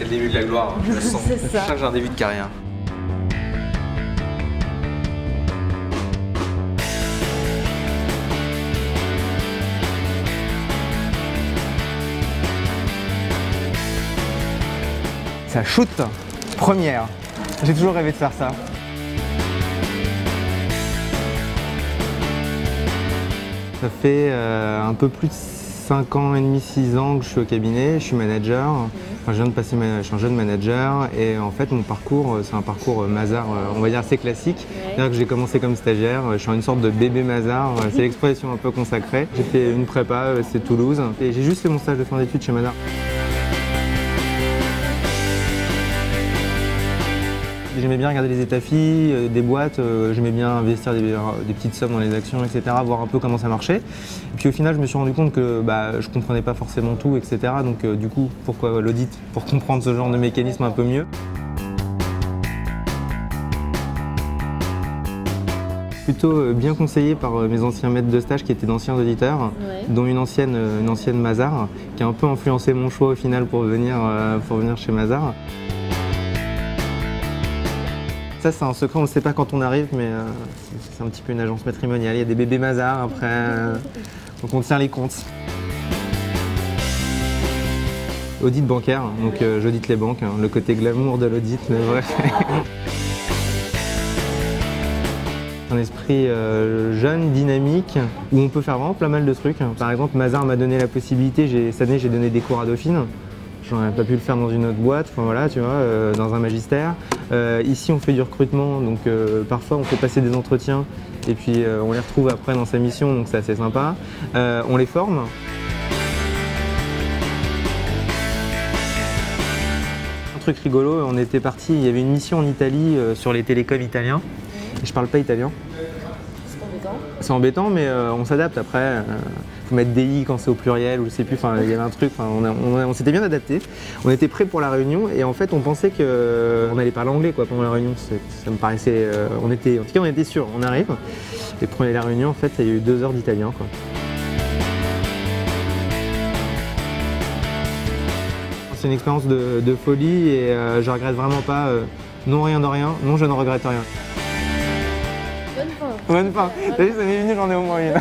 le début de la gloire, je le sens. C'est ça. Je sens que j'ai un début de carrière. Ça shoot, première. J'ai toujours rêvé de faire ça. Ça fait un peu plus de 5 ans et demi, 6 ans que je suis au cabinet, je suis manager. Enfin, je suis un jeune manager et en fait mon parcours, c'est un parcours Mazars, on va dire assez classique. C'est-à-dire que j'ai commencé comme stagiaire, je suis une sorte de bébé Mazars, c'est l'expression un peu consacrée. J'ai fait une prépa, c'est Toulouse, et j'ai juste fait mon stage de fin d'études chez Mazars. J'aimais bien regarder les états-filles, des boîtes, j'aimais bien investir des petites sommes dans les actions, etc., voir un peu comment ça marchait. Et puis au final, je me suis rendu compte que je ne comprenais pas forcément tout, etc. Donc du coup, pourquoi l'audit? Pour comprendre ce genre de mécanisme un peu mieux. Plutôt bien conseillé par mes anciens maîtres de stage qui étaient d'anciens auditeurs, dont une ancienne Mazars, qui a un peu influencé mon choix au final pour venir chez Mazars. Ça, c'est un secret, on ne le sait pas quand on arrive, mais c'est un petit peu une agence matrimoniale. Il y a des bébés Mazars après, donc on tient les comptes. Audit bancaire, donc j'audite les banques, le côté glamour de l'audit, mais bref. Un esprit jeune, dynamique, où on peut faire vraiment pas mal de trucs. Par exemple, Mazars m'a donné la possibilité, cette année j'ai donné des cours à Dauphine. J'aurais pas pu le faire dans une autre boîte, enfin, voilà, tu vois, dans un magistère. Ici, on fait du recrutement, donc parfois on fait passer des entretiens et puis on les retrouve après dans sa mission, donc c'est assez sympa. On les forme. Un truc rigolo, on était parti, il y avait une mission en Italie sur les télécoms italiens. Et je parle pas italien. C'est embêtant. C'est embêtant, mais on s'adapte après. Faut mettre DI quand c'est au pluriel ou je sais plus, enfin il y avait un truc, on s'était bien adapté. On était prêts pour la réunion et en fait on pensait qu'on allait parler anglais quoi, pendant la réunion. Ça me paraissait, en tout cas on était sûr, on arrive. Et pour la réunion en fait il y a eu 2 heures d'italien quoi. C'est une expérience de folie et je regrette vraiment pas, non rien de rien, non je ne regrette rien. Bonne fin. Bonne fin. T'as vu, ça m'est venu, j'en ai au moins une.